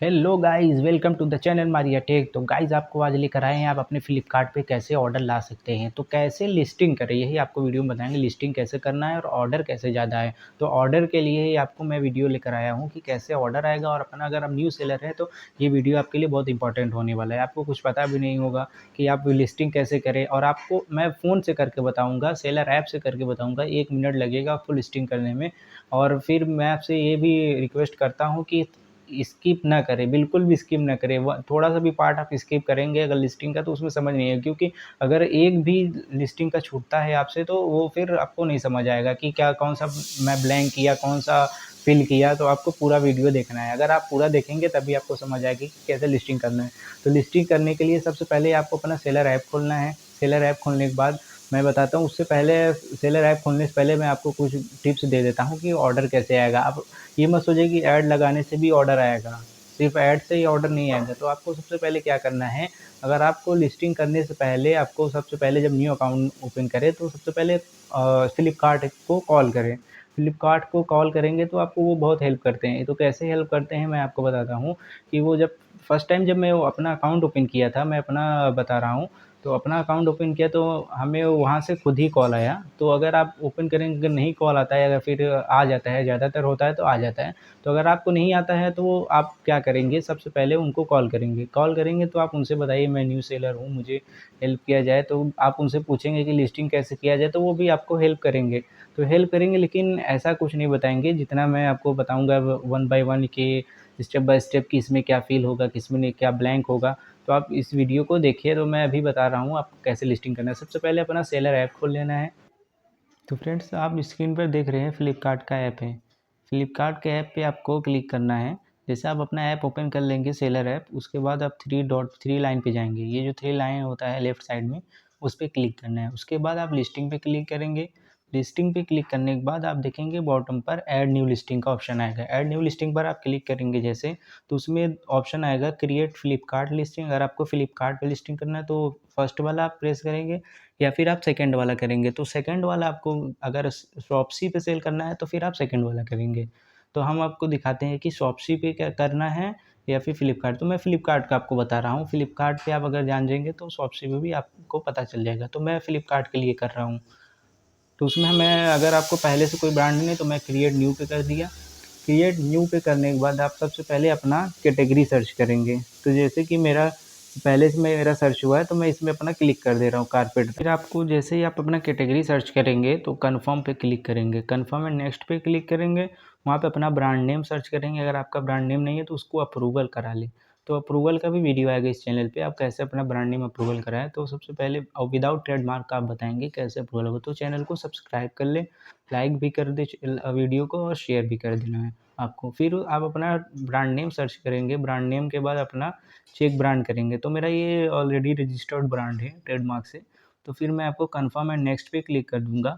Hello guys, welcome to the channel Maria Tech. तो guys आपको आज लेकर आए हैं आप अपने फ्लिपकार्ट पे कैसे ऑर्डर ला सकते हैं। तो कैसे लिस्टिंग करें यही आपको वीडियो में बताएंगे, लिस्टिंग कैसे करना है और ऑर्डर कैसे ज़्यादा है। तो ऑर्डर के लिए ही आपको मैं वीडियो लेकर आया हूँ कि कैसे ऑर्डर आएगा। और अपना अगर आप न्यू सेलर है तो ये वीडियो आपके लिए बहुत इंपॉर्टेंट होने वाला है। आपको कुछ पता भी नहीं होगा कि आप लिस्टिंग कैसे करें, और आपको मैं फ़ोन से करके बताऊँगा, सेलर ऐप से करके बताऊँगा। 1 मिनट लगेगा आपको लिस्टिंग करने में। और फिर मैं आपसे ये भी रिक्वेस्ट करता हूँ कि स्किप ना करें, बिल्कुल भी स्किप ना करें। व थोड़ा-सा भी पार्ट आप स्किप करेंगे अगर लिस्टिंग का तो उसमें समझ नहीं आएगा, क्योंकि अगर एक भी लिस्टिंग का छूटता है आपसे तो वो फिर आपको नहीं समझ आएगा कि क्या कौन-सा मैं ब्लैंक किया, कौन-सा फ़िल किया। तो आपको पूरा वीडियो देखना है। अगर आप पूरा देखेंगे तभी आपको समझ आएगी कि कैसे लिस्टिंग करना है। तो लिस्टिंग करने के लिए सबसे पहले आपको अपना सेलर ऐप खोलना है। सेलर ऐप खोलने के बाद मैं बताता हूँ, उससे पहले सेलर ऐप खोलने से पहले मैं आपको कुछ टिप्स दे देता हूँ कि ऑर्डर कैसे आएगा। आप ये मत सोचिए कि ऐड लगाने से भी ऑर्डर आएगा, सिर्फ ऐड से ही ऑर्डर नहीं आएगा। तो आपको सबसे पहले क्या करना है, अगर आपको लिस्टिंग करने से पहले आपको सबसे पहले जब न्यू अकाउंट ओपन करें तो सबसे पहले फ्लिपकार्ट को कॉल करें। फ्लिपकार्ट को कॉल करेंगे तो आपको वो बहुत हेल्प करते हैं। तो कैसे हेल्प करते हैं मैं आपको बताता हूँ कि वो जब फर्स्ट टाइम जब मैं वो अपना अकाउंट ओपन किया था, मैं अपना बता रहा हूँ। तो अपना अकाउंट ओपन किया तो हमें वहाँ से खुद ही कॉल आया। तो अगर आप ओपन करेंगे, अगर नहीं कॉल आता है, अगर फिर आ जाता है, ज़्यादातर होता है तो आ जाता है। तो अगर आपको नहीं आता है तो आप क्या करेंगे, सबसे पहले उनको कॉल करेंगे। कॉल करेंगे तो आप उनसे बताइए मैं न्यू सेलर हूँ, मुझे हेल्प किया जाए। तो आप उनसे पूछेंगे कि लिस्टिंग कैसे किया जाए, तो वो भी आपको हेल्प करेंगे। तो हेल्प करेंगे, लेकिन ऐसा कुछ नहीं बताएँगे जितना मैं आपको बताऊँगा वन बाय वन कि स्टेप बाय स्टेप कि इसमें क्या फ़िल होगा, किसमें नहीं, क्या ब्लैंक होगा। तो आप इस वीडियो को देखिए। तो मैं अभी बता रहा हूँ आपको कैसे लिस्टिंग करना है। सबसे पहले अपना सेलर ऐप खोल लेना है। तो फ्रेंड्स आप स्क्रीन पर देख रहे हैं फ्लिपकार्ट का ऐप है। फ्लिपकार्ट के ऐप पे आपको क्लिक करना है। जैसे आप अपना ऐप ओपन कर लेंगे सेलर ऐप, उसके बाद आप थ्री लाइन पे जाएंगे। ये जो थ्री लाइन होता है लेफ्ट साइड में, उस पर क्लिक करना है। उसके बाद आप लिस्टिंग पे क्लिक करेंगे। लिस्टिंग पे क्लिक करने के बाद आप देखेंगे बॉटम पर ऐड न्यू लिस्टिंग का ऑप्शन आएगा। ऐड न्यू लिस्टिंग पर आप क्लिक करेंगे जैसे, तो उसमें ऑप्शन आएगा क्रिएट फ्लिपकार्ट लिस्टिंग। अगर आपको फ्लिपकार्ट पे लिस्टिंग करना है तो फर्स्ट वाला आप प्रेस करेंगे, या फिर आप सेकंड वाला करेंगे। तो सेकंड वाला आपको अगर शॉप्सी पे सेल करना है तो फिर आप सेकंड वाला करेंगे। तो हम आपको दिखाते हैं कि शॉप्सी पे क्या करना है या फिर फ्लिपकार्ट। तो मैं फ्लिपकार्ट का आपको बता रहा हूँ। फ्लिपकार्ट पे आप अगर जान जाएंगे तो शॉप्सी पे भी आपको पता चल जाएगा। तो मैं फ्लिपकार्ट के लिए कर रहा हूँ। तो उसमें मैं, अगर आपको पहले से कोई ब्रांड नहीं तो मैं क्रिएट न्यू पे कर दिया। क्रिएट न्यू पे करने के बाद आप सबसे पहले अपना कैटेगरी सर्च करेंगे। तो जैसे कि मेरा पहले से मेरा सर्च हुआ है तो मैं इसमें अपना क्लिक कर दे रहा हूँ कारपेट। फिर आपको जैसे ही आप अपना कैटेगरी सर्च करेंगे तो कन्फर्म पे क्लिक करेंगे। कन्फर्म एंड नेक्स्ट पे क्लिक करेंगे। वहाँ पे अपना ब्रांड नेम सर्च करेंगे। अगर आपका ब्रांड नेम नहीं है तो उसको अप्रूवल करा लें। तो अप्रूवल का भी वीडियो आएगा इस चैनल पे, आप कैसे अपना ब्रांड नेम अप्रूवल कराएं। तो सबसे पहले और विदाउट ट्रेडमार्क का आप बताएंगे कैसे अप्रूवल होगा। तो चैनल को सब्सक्राइब कर लें, लाइक भी कर दे वीडियो को, और शेयर भी कर देना है आपको। फिर आप अपना ब्रांड नेम सर्च करेंगे। ब्रांड नेम के बाद अपना चेक ब्रांड करेंगे। तो मेरा ये ऑलरेडी रजिस्टर्ड ब्रांड है ट्रेडमार्क से। तो फिर मैं आपको कन्फर्म एंड नेक्स्ट पे क्लिक कर दूंगा।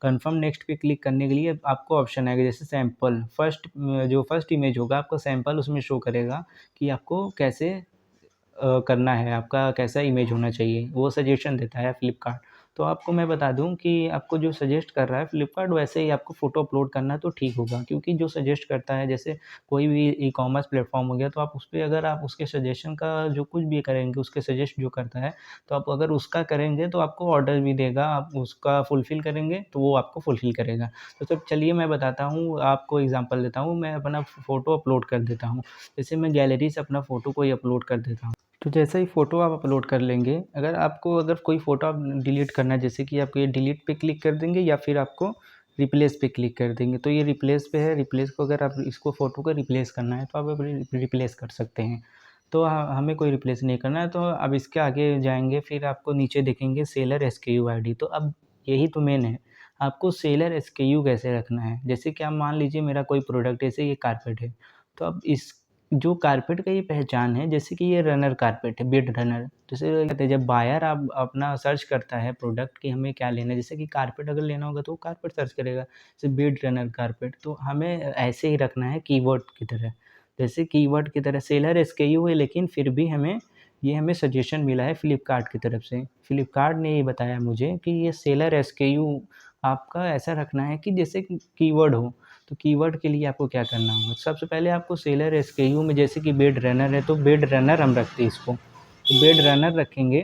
कन्फर्म नेक्स्ट पे क्लिक करने के लिए आपको ऑप्शन आएगा जैसे सैंपल। जो फर्स्ट इमेज होगा आपको सैंपल उसमें शो करेगा कि आपको कैसे करना है, आपका कैसा इमेज होना चाहिए, वो सजेशन देता है फ्लिपकार्ट। तो आपको मैं बता दूं कि आपको जो सजेस्ट कर रहा है फ्लिपकार्ट, वैसे ही आपको फ़ोटो अपलोड करना तो ठीक होगा। क्योंकि जो सजेस्ट करता है, जैसे कोई भी ई कॉमर्स प्लेटफॉर्म हो गया, तो आप उस पर अगर आप उसके सजेशन का जो कुछ भी करेंगे, उसके सजेस्ट जो करता है, तो आप अगर उसका करेंगे तो आपको ऑर्डर भी देगा। आप उसका फुलफ़िल करेंगे तो वो आपको फुलफ़िल करेगा। तो सब चलिए मैं बताता हूँ, आपको एग्जांपल देता हूँ। मैं अपना फ़ोटो अपलोड कर देता हूँ। जैसे मैं गैलरी से अपना फ़ोटो कोई अपलोड कर देता हूँ। तो जैसे ही फ़ोटो आप अपलोड कर लेंगे, अगर कोई फ़ोटो आप डिलीट करना है, जैसे कि आप ये डिलीट पे क्लिक कर देंगे या फिर आपको रिप्लेस पे क्लिक कर देंगे। तो ये रिप्लेस पे है, रिप्लेस को अगर आप इसको फ़ोटो को रिप्लेस करना है तो आप रिप्लेस कर सकते हैं। तो हमें कोई रिप्लेस नहीं करना है। तो अब इसके आगे जाएँगे, फिर आपको नीचे देखेंगे सेलर एसकेयू आईडी। तो अब यही तो मेन है, आपको सेलर एसकेयू कैसे रखना है। जैसे कि आप मान लीजिए मेरा कोई प्रोडक्ट, जैसे ये कारपेट है, तो अब इस जो कारपेट का ये पहचान है, जैसे कि ये रनर कारपेट है, बेड रनर। जैसे कहते हैं, जब बायर आप अपना सर्च करता है प्रोडक्ट कि हमें क्या लेना है, जैसे कि कारपेट अगर लेना होगा तो वो कारपेट सर्च करेगा, जैसे बेड रनर कारपेट। तो हमें ऐसे ही रखना है कीवर्ड की तरह। जैसे कीवर्ड की तरह सेलर एसकेयू है, लेकिन फिर भी हमें सजेशन मिला है फ्लिपकार्ट की तरफ से। फ्लिपकार्ट ने ये बताया मुझे कि ये सेलर एसकेयू आपका ऐसा रखना है कि जैसे कीवर्ड हो। तो कीवर्ड के लिए आपको क्या करना होगा, सबसे पहले आपको सेलर एसकेयू में जैसे कि बेड रनर है तो बेड रनर हम रखते हैं इसको, तो बेड रनर रखेंगे,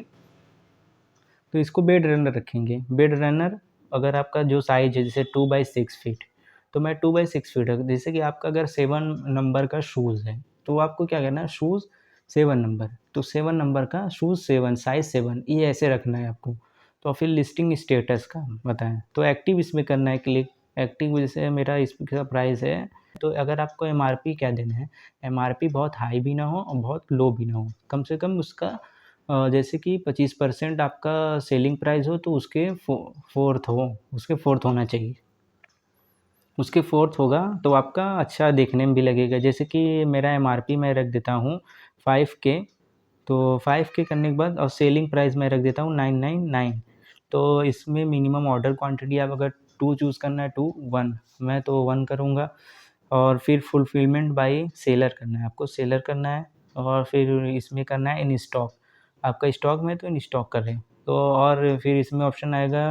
तो इसको बेड रनर रखेंगे। बेड रनर अगर आपका जो साइज है जैसे 2x6 फीट, तो मैं 2x6 फीट रख, जैसे कि आपका अगर 7 नंबर का शूज़ है तो आपको क्या करना है, शूज़ 7 नंबर, तो 7 नंबर का शूज़ 7 साइज़ 7 ये ऐसे रखना है आपको। तो फिर लिस्टिंग स्टेटस का बताएं, तो एक्टिव इसमें करना है क्लिक। एक्टिव जैसे मेरा इसका प्राइस है, तो अगर आपको एमआरपी क्या देना है, एमआरपी बहुत हाई भी ना हो और बहुत लो भी ना हो, कम से कम उसका जैसे कि 25% आपका सेलिंग प्राइस हो तो उसके फोर्थ हो, उसके फोर्थ होना चाहिए, उसके फोर्थ होगा तो आपका अच्छा देखने में भी लगेगा। जैसे कि मेरा एमआरपी मैं रख देता हूँ 5K, तो 5K करने के बाद और सेलिंग प्राइस मैं रख देता हूँ 999। तो इसमें मिनिमम ऑर्डर क्वांटिटी आप अगर 2 चूज़ करना है 2 1, मैं तो 1 करूँगा। और फिर फुलफिलमेंट बाय सेलर करना है, आपको सेलर करना है और फिर इसमें करना है इन स्टॉक, आपका स्टॉक में तो इन स्टॉक करें। तो और फिर इसमें ऑप्शन आएगा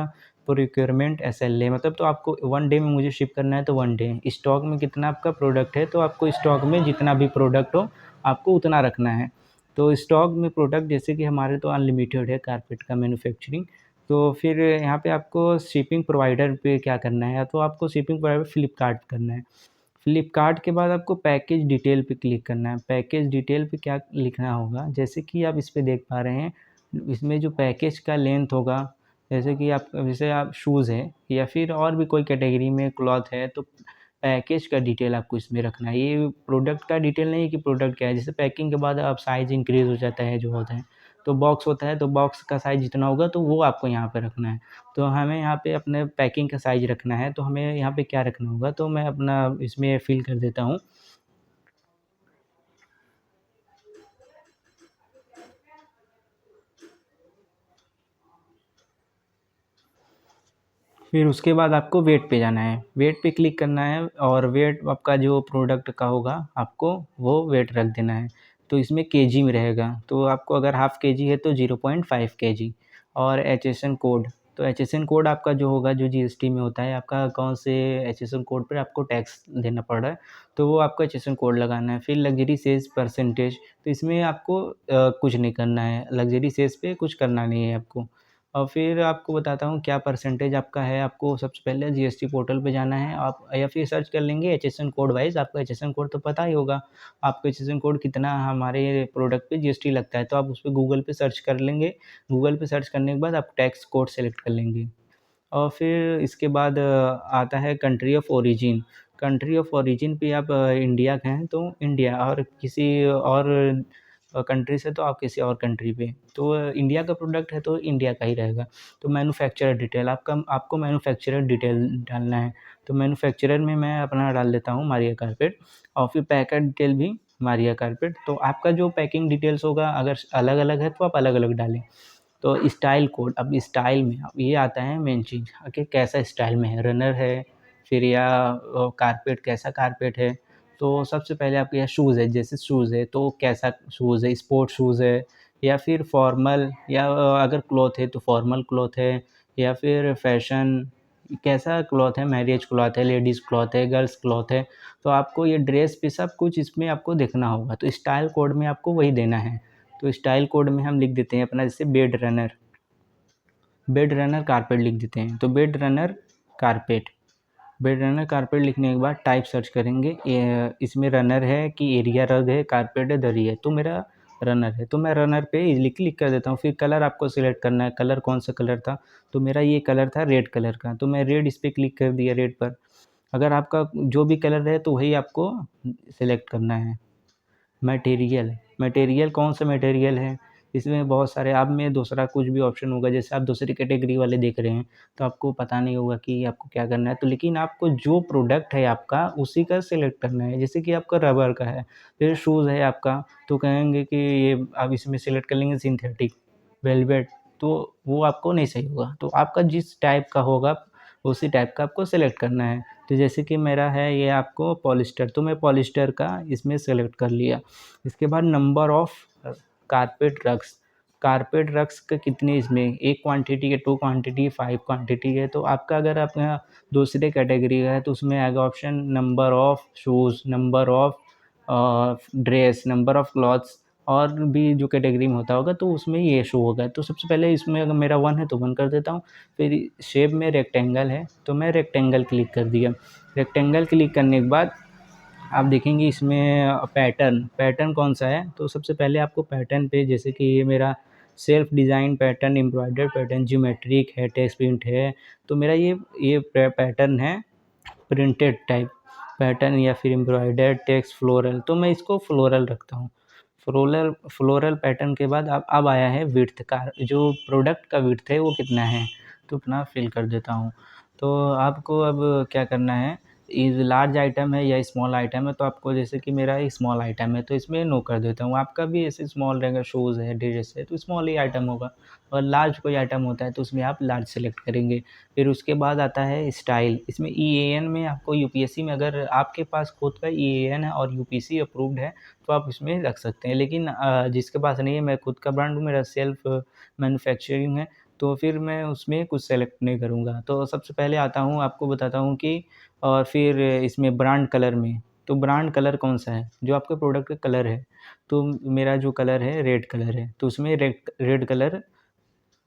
प्रोक्योरमेंट एसएलए, मतलब तो आपको 1 डे में मुझे शिप करना है तो 1 डे, स्टॉक में कितना आपका प्रोडक्ट है तो आपको स्टॉक में जितना भी प्रोडक्ट हो आपको उतना रखना है। तो स्टॉक में प्रोडक्ट जैसे कि हमारे तो अनलिमिटेड है कारपेट का मैन्युफैक्चरिंग, तो फिर यहाँ पे आपको शिपिंग प्रोवाइडर पे क्या करना है, या तो आपको शिपिंग प्रोवाइडर फ्लिपकार्ट करना है। फ्लिपकार्ट के बाद आपको पैकेज डिटेल पे क्लिक करना है। पैकेज डिटेल पे क्या लिखना होगा, जैसे कि आप इस पे देख पा रहे हैं, इसमें जो पैकेज का लेंथ होगा, जैसे कि आप जैसे आप शूज़ है या फिर और भी कोई कैटेगरी में क्लॉथ है तो पैकेज का डिटेल आपको इसमें रखना है। ये प्रोडक्ट का डिटेल नहीं है कि प्रोडक्ट क्या है, जैसे पैकिंग के बाद आप साइज़ इंक्रीज़ हो जाता है जो होता है, तो बॉक्स होता है तो बॉक्स का साइज़ जितना होगा तो वो आपको यहाँ पे रखना है। तो हमें यहाँ पे अपने पैकिंग का साइज़ रखना है, तो हमें यहाँ पे क्या रखना होगा, तो मैं अपना इसमें फ़िल कर देता हूँ। फिर उसके बाद आपको वेट पे जाना है, वेट पे क्लिक करना है और वेट आपका जो प्रोडक्ट का होगा आपको वो वेट रख देना है। तो इसमें केजी में रहेगा, तो आपको अगर हाफ़ केजी है तो 0.5 केजी। और एचएसएन कोड, तो एचएसएन कोड आपका जो होगा जो जीएसटी में होता है, आपका कौन से एचएसएन कोड पर आपको टैक्स देना पड़ रहा है तो वो आपको एचएसएन कोड लगाना है। फिर लग्जरी सेल्स परसेंटेज, तो इसमें आपको कुछ नहीं करना है, लग्जरी सेल्स पे कुछ करना नहीं है आपको। और फिर आपको बताता हूँ क्या परसेंटेज आपका है। आपको सबसे पहले जीएसटी पोर्टल पे जाना है आप, या फिर सर्च कर लेंगे एचएसएन कोड वाइज़, आपको एचएसएन कोड तो पता ही होगा, आपको एचएसएन कोड कितना हमारे प्रोडक्ट पे जीएसटी लगता है, तो आप उस पे गूगल पे सर्च कर लेंगे। गूगल पे सर्च करने के बाद आप टैक्स कोड सेलेक्ट कर लेंगे। और फिर इसके बाद आता है country of origin. Country of origin पे आप इंडिया का हैं तो इंडिया, और किसी और कंट्री से तो आप किसी और कंट्री पे, तो इंडिया का प्रोडक्ट है तो इंडिया का ही रहेगा। तो मैन्युफैक्चरर डिटेल आपको मैन्युफैक्चरर डिटेल डालना है, तो मैन्युफैक्चरर में मैं अपना डाल देता हूँ मारिया कारपेट, और फिर पैकर डिटेल भी मारिया कारपेट। तो आपका जो पैकिंग डिटेल्स होगा अगर अलग-अलग है तो आप अलग-अलग डालें। तो स्टाइल कोड, अब स्टाइल में अब ये आता है मेन चीज़ कि कैसा स्टाइल में है, रनर है फिर या कारपेट, कैसा कारपेट है। तो सबसे पहले आपके यहाँ शूज़ है, जैसे शूज़ है तो कैसा शूज़ है, स्पोर्ट शूज़ है या फिर फॉर्मल, या अगर क्लॉथ है तो फॉर्मल क्लॉथ है या फिर फैशन, कैसा क्लॉथ है, मैरिज क्लॉथ है, लेडीज़ क्लॉथ है, गर्ल्स क्लॉथ है। तो आपको ये ड्रेस पे सब कुछ इसमें आपको देखना होगा, तो स्टाइल कोड में आपको वही देना है। तो स्टाइल कोड में हम लिख देते हैं अपना जैसे बेड रनर कारपेट लिख देते हैं, तो bed runner carpet, bed runner carpet लिखने के बाद टाइप सर्च करेंगे, इसमें रनर है कि एरिया रग है, कारपेट है, दरी है, तो मेरा रनर है, तो मैं रनर पे इजीली क्लिक कर देता हूँ। फिर कलर आपको सिलेक्ट करना है, कलर कौन सा कलर था, तो मेरा ये कलर था रेड कलर का, तो मैं रेड इस पर क्लिक कर दिया, रेड पर। अगर आपका जो भी कलर है तो वही आपको सिलेक्ट करना है। मटेरियल, मटेरियल कौन सा मटेरियल है, इसमें बहुत सारे, आप में दूसरा कुछ भी ऑप्शन होगा, जैसे आप दूसरी कैटेगरी वाले देख रहे हैं तो आपको पता नहीं होगा कि आपको क्या करना है, तो लेकिन आपको जो प्रोडक्ट है आपका उसी का सिलेक्ट करना है। जैसे कि आपका रबर का है, फिर शूज़ है आपका, तो कहेंगे कि ये आप इसमें सिलेक्ट कर लेंगे सिंथेटिक, वेलवेट, तो वो आपको नहीं सही होगा। तो आपका जिस टाइप का होगा उसी टाइप का आपको सेलेक्ट करना है। तो जैसे कि मेरा है ये आपको पॉलिस्टर, तो मैं पॉलिस्टर का इसमें सेलेक्ट कर लिया। इसके बाद number of carpet rugs, carpet rugs का कितनी इसमें 1 क्वांटिटी है, 2 क्वांटिटी, 5 क्वांटिटी है। तो आपका अगर आप यहाँ दूसरे कैटेगरी का है तो उसमें आएगा option number of shoes, number of dress, number of clothes और भी जो कैटेगरी में होता होगा तो उसमें ये शो होगा। तो सबसे पहले इसमें अगर मेरा 1 है तो 1 कर देता हूँ। फिर शेप में रेक्टेंगल है तो मैं रेक्टेंगल क्लिक कर दिया। रेक्टेंगल क्लिक करने के बाद आप देखेंगे इसमें पैटर्न कौन-सा है, तो सबसे पहले आपको पैटर्न पे जैसे कि ये मेरा self design pattern, embroidered pattern, geometric है, टेक्स्ट प्रिंट है, तो मेरा ये पैटर्न है प्रिंटेड टाइप पैटर्न या फिर एम्ब्रॉयडर्ड टेक्स्ट फ्लोरल, तो मैं इसको फ्लोरल रखता हूँ। फ्लोरल पैटर्न के बाद अब आया है विड्थ का, जो प्रोडक्ट का विड्थ है वो कितना है, तो उतना फिल कर देता हूँ। तो आपको अब क्या करना है, लार्ज आइटम है या स्मॉल आइटम है, तो आपको जैसे कि मेरा स्मॉल आइटम है तो इसमें नो कर देता हूँ। आपका भी ऐसे स्मॉल रहेगा, शूज़ है, ड्रेस है तो स्मॉल ही आइटम होगा, और लार्ज कोई आइटम होता है तो उसमें आप लार्ज सेलेक्ट करेंगे। फिर उसके बाद आता है स्टाइल, इसमें ईएएन में आपको यूपीएससी में अगर आपके पास खुद का ईएएन है और यूपीएससी अप्रूव्ड है तो आप इसमें रख सकते हैं, लेकिन जिसके पास नहीं है, मैं खुद का ब्रांड हूँ, मेरा सेल्फ मैन्युफैक्चरिंग है, तो फिर मैं उसमें कुछ सेलेक्ट नहीं करूँगा। तो सबसे पहले आता हूँ, आपको बताता हूँ कि और फिर इसमें ब्रांड कलर में, तो ब्रांड कलर कौन-सा है, जो आपके प्रोडक्ट का कलर है, तो मेरा जो कलर है रेड कलर है, तो उसमें रेड कलर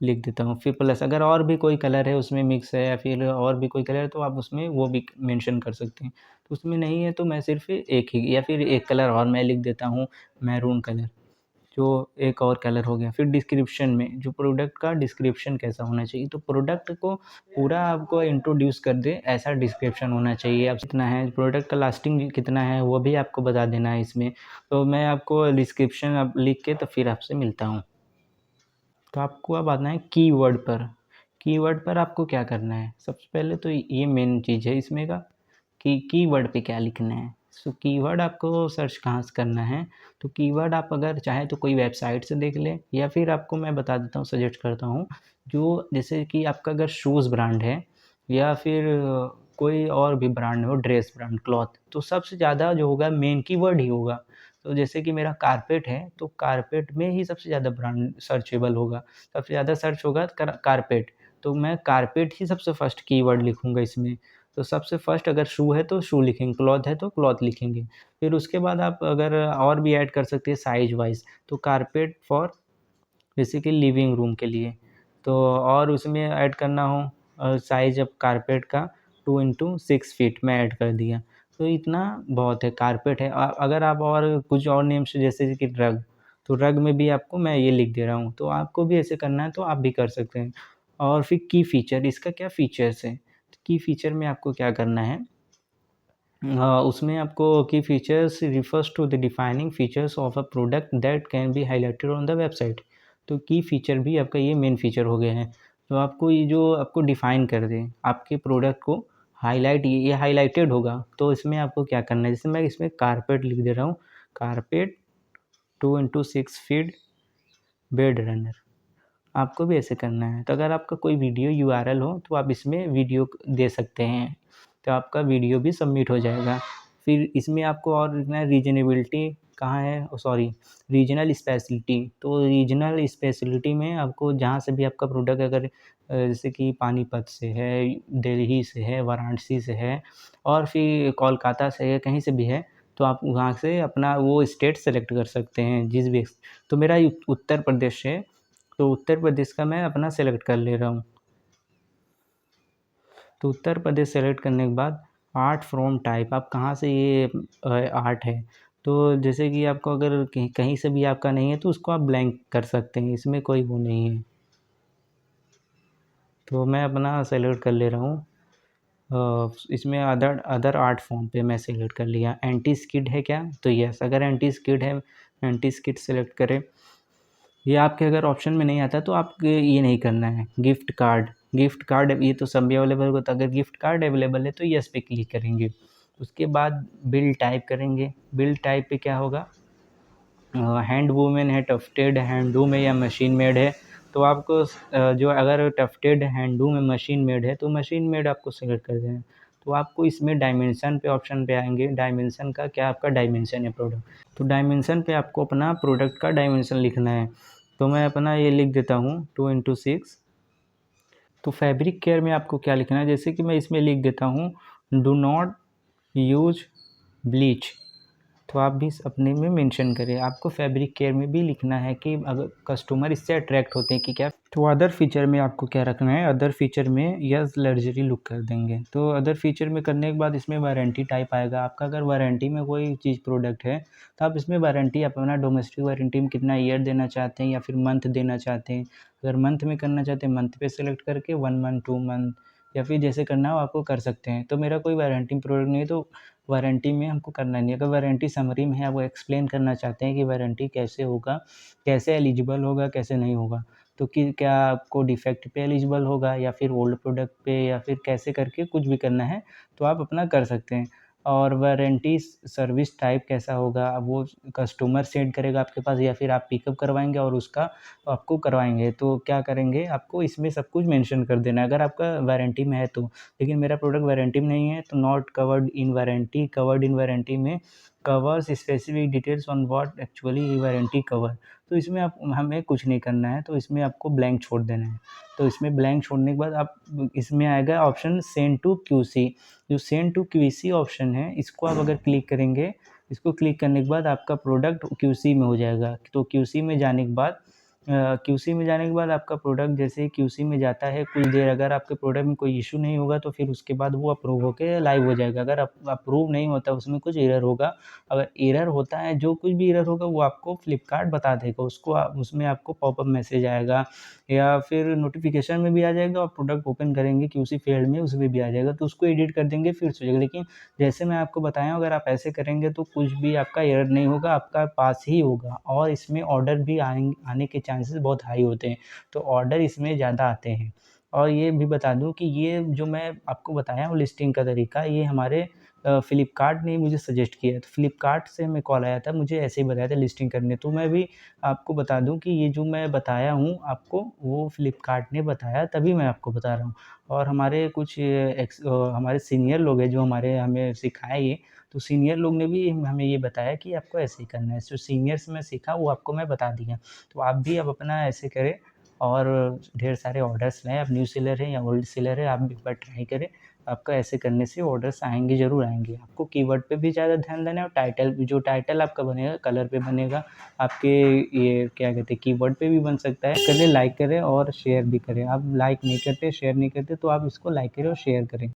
लिख देता हूँ। फिर प्लस अगर और भी कोई कलर है उसमें मिक्स है या फिर और भी कोई कलर है तो आप उसमें वो भी मेंशन कर सकते हैं। तो उसमें नहीं है तो मैं सिर्फ़ एक ही या फिर एक कलर और मैं लिख देता हूँ, मैरून कलर, जो एक और कलर हो गया। फिर डिस्क्रिप्शन में जो प्रोडक्ट का डिस्क्रिप्शन कैसा होना चाहिए, तो प्रोडक्ट को पूरा आपको इंट्रोड्यूस कर दे ऐसा डिस्क्रिप्शन होना चाहिए। अब कितना है प्रोडक्ट का, लास्टिंग कितना है वो भी आपको बता देना है इसमें। तो मैं आपको डिस्क्रिप्शन अब लिख के तो फिर आपसे मिलता हूँ। तो आपको अब आना है कीवर्ड पर। कीवर्ड पर आपको क्या करना है, सबसे पहले तो ये मेन चीज़ है इसमें का कि कीवर्ड पे क्या लिखना है। सो कीवर्ड आपको सर्च कहाँ से करना है, तो कीवर्ड आप अगर चाहें तो कोई वेबसाइट से देख लें या फिर आपको मैं बता देता हूँ, सजेस्ट करता हूँ, जो जैसे कि आपका अगर शूज़ ब्रांड है या फिर कोई और भी ब्रांड हो, ड्रेस ब्रांड, क्लॉथ, तो सबसे ज़्यादा जो होगा मेन कीवर्ड ही होगा। तो जैसे कि मेरा कारपेट है, तो कारपेट में ही सबसे ज़्यादा ब्रांड सर्चेबल होगा, सबसे ज़्यादा सर्च होगा कारपेट, तो मैं कारपेट ही सबसे फर्स्ट कीवर्ड लिखूँगा इसमें। तो सबसे फर्स्ट अगर शू है तो शू लिखेंगे, क्लॉथ है तो क्लॉथ लिखेंगे। फिर उसके बाद आप अगर और भी ऐड कर सकते हैं साइज़ वाइज़, तो कारपेट फॉर जैसे कि लिविंग रूम के लिए, तो और उसमें ऐड करना हो साइज़ अब कारपेट का 2 इंटू 6 फीट मैं ऐड कर दिया। तो इतना बहुत है, कारपेट है। अगर आप और कुछ और नेम्स जैसे कि रग, तो रग में भी आपको मैं ये लिख दे रहा हूँ, तो आपको भी ऐसे करना है तो आप भी कर सकते हैं। और फिर की फ़ीचर, इसका क्या फ़ीचर्स है, की फ़ीचर में आपको क्या करना है, उसमें आपको key features refers to the defining features of a product that can be highlighted on the website. तो की फीचर भी आपका ये मेन फीचर हो गया है, तो आपको ये जो आपको डिफ़ाइन कर दे आपके प्रोडक्ट को हाईलाइट, ये हाईलाइटेड होगा, तो इसमें आपको क्या करना है, जैसे मैं इसमें कारपेट लिख दे रहा हूँ, carpet 2 into 6 feet bed runner, आपको भी ऐसे करना है। तो अगर आपका कोई वीडियो यूआरएल हो तो आप इसमें वीडियो दे सकते हैं, तो आपका वीडियो भी सबमिट हो जाएगा। फिर इसमें आपको और लिखना है रीजनेबिलिटी कहाँ है, सॉरी, रीजनल स्पेशलिटी। तो रीजनल स्पेशलिटी में आपको जहाँ से भी आपका प्रोडक्ट अगर जैसे कि पानीपत से है, दिल्ली से है, वाराणसी से है और फिर कोलकाता से है, कहीं से भी है, तो आप वहाँ से अपना वो स्टेट सेलेक्ट कर सकते हैं जिस भी। तो मेरा उत्तर प्रदेश है, तो उत्तर प्रदेश का मैं अपना सेलेक्ट कर ले रहा हूँ। तो उत्तर प्रदेश सेलेक्ट करने के बाद आर्ट फ्रॉम टाइप, आप कहाँ से ये आर्ट है, तो जैसे कि आपको अगर कहीं कहीं से भी आपका नहीं है तो उसको आप ब्लैंक कर सकते हैं, इसमें कोई वो नहीं है। तो मैं अपना सेलेक्ट कर ले रहा हूँ, इसमें अदर अदर आर्ट फॉर्म पे मैं सेलेक्ट कर लिया। एंटी स्किड है क्या, तो यस, अगर एंटी स्किड है, एंटी स्किड सेलेक्ट करें। ये आपके अगर ऑप्शन में नहीं आता तो आपको ये नहीं करना है। गिफ्ट कार्ड ये तो सब भी अवेलेबल होता है, अगर गिफ्ट कार्ड अवेलेबल है तो यस पे क्लिक करेंगे। उसके बाद बिल टाइप करेंगे, बिल टाइप पे क्या होगा, हैंड वूमेन है, टफ्टेड हैंडलूम है या मशीन मेड है, तो आपको जो अगर टफ्टेड हैंडलूम है, मशीन मेड है, तो मशीन मेड आपको सेलेक्ट कर देना है। तो आपको इसमें डायमेंशन पे ऑप्शन पे आएंगे, डायमेंशन का क्या आपका डायमेंशन है प्रोडक्ट, तो डायमेंशन पे आपको अपना प्रोडक्ट का डायमेंशन लिखना है। तो मैं अपना ये लिख देता हूँ 2 × 6। तो फैब्रिक केयर में आपको क्या लिखना है, जैसे कि मैं इसमें लिख देता हूँ डू नॉट यूज ब्लीच। तो आप भी अपने में मेंशन करें। आपको फैब्रिक केयर में भी लिखना है कि अगर कस्टमर इससे अट्रैक्ट होते हैं कि क्या। तो अदर फीचर में आपको क्या रखना है, अदर फीचर में यस लग्जरी लुक कर देंगे। तो अदर फीचर में करने के बाद इसमें वारंटी टाइप आएगा आपका। अगर वारंटी में कोई चीज़ प्रोडक्ट है तो आप इसमें वारंटी अपना डोमेस्टिक वारंटी में कितना ईयर देना चाहते हैं या फिर मंथ देना चाहते हैं। अगर मंथ में करना चाहते हैं मंथ पे सेलेक्ट करके 1 मंथ 2 मंथ या फिर जैसे करना हो आपको कर सकते हैं। तो मेरा कोई वारंटी प्रोडक्ट नहीं है तो वारंटी में हमको करना नहीं है। अगर वारंटी समरी में है, आप वो एक्सप्लेन करना चाहते हैं कि वारंटी कैसे होगा, कैसे एलिजिबल होगा, कैसे नहीं होगा। तो कि क्या आपको डिफेक्ट पे एलिजिबल होगा या फिर ओल्ड प्रोडक्ट पे या फिर कैसे करके कुछ भी करना है तो आप अपना कर सकते हैं। और वारंटी सर्विस टाइप कैसा होगा, अब वो कस्टमर सेंड करेगा आपके पास या फिर आप पिकअप करवाएँगे और उसका आपको करवाएँगे। तो क्या करेंगे, आपको इसमें सब कुछ मेंशन कर देना है अगर आपका वारंटी में है तो। लेकिन मेरा प्रोडक्ट वारंटी में नहीं है तो not covered in warranty. Covered in warranty में covers specific details on what actually warranty cover. तो इसमें आप हमें कुछ नहीं करना है, तो इसमें आपको ब्लैंक छोड़ देना है। तो इसमें ब्लैंक छोड़ने के बाद आप इसमें आएगा ऑप्शन सेंड टू क्यूसी। जो सेंड टू क्यूसी ऑप्शन है इसको आप अगर क्लिक करेंगे, इसको क्लिक करने के बाद आपका प्रोडक्ट क्यूसी में हो जाएगा। तो क्यूसी में जाने के बाद क्यूसी में जाने के बाद आपका प्रोडक्ट जैसे ही क्यूसी में जाता है कुछ देर, अगर आपके प्रोडक्ट में कोई इशू नहीं होगा तो फिर उसके बाद वो अप्रूव होकर लाइव हो जाएगा। अगर अप्रूव नहीं होता, उसमें कुछ एरर होगा, अगर एरर होता है, जो कुछ भी एरर होगा वो आपको फ्लिपकार्ट बता देगा। उसको उसमें आपको पॉपअप मैसेज आएगा या फिर नोटिफिकेशन में भी आ जाएगा और प्रोडक्ट ओपन करेंगे क्यूसी फील्ड में उसमें भी आ जाएगा, तो उसको एडिट कर देंगे फिर से हो जाएगा। लेकिन जैसे मैं आपको बताया हूँ, अगर आप ऐसे करेंगे तो कुछ भी आपका एरर नहीं होगा, आपका पास ही होगा। और इसमें ऑर्डर भी आने के चांसेस बहुत हाई होते हैं, तो ऑर्डर इसमें ज़्यादा आते हैं। और ये भी बता दूँ कि ये जो मैं आपको बताया हूँ लिस्टिंग का तरीका, ये हमारे फ्लिपकार्ट ने मुझे सजेस्ट किया है। तो फ्लिपकार्ट से हमें कॉल आया था, मुझे ऐसे ही बताया था लिस्टिंग करने। तो मैं भी आपको बता दूँ कि ये जो मैं बताया हूँ आपको, वो फ्लिपकार्ट ने बताया, तभी मैं आपको बता रहा हूँ। और हमारे कुछ हमारे सीनियर लोग हैं जो हमें सिखाए ये, तो सीनियर लोग ने भी हमें ये बताया कि आपको ऐसे ही करना है। जो सीनियर से मैं सीखा वो आपको मैं बता दिया। तो आप भी अब अपना ऐसे करें और ढेर सारे ऑर्डर्स लाएँ। आप न्यू सेलर हैं या ओल्ड सेलर हैं, आप भी एक बार ट्राई करें। आपका ऐसे करने से ऑर्डर्स आएँगे, ज़रूर आएँगे। आपको कीवर्ड पे भी ज़्यादा ध्यान देना है और जो टाइटल आपका बनेगा कलर पे बनेगा, आपके ये क्या कहते हैं कीवर्ड पे भी बन सकता है। करें, लाइक करें और शेयर भी करें। आप लाइक नहीं करते, शेयर नहीं करते, तो आप इसको लाइक करें और शेयर करें।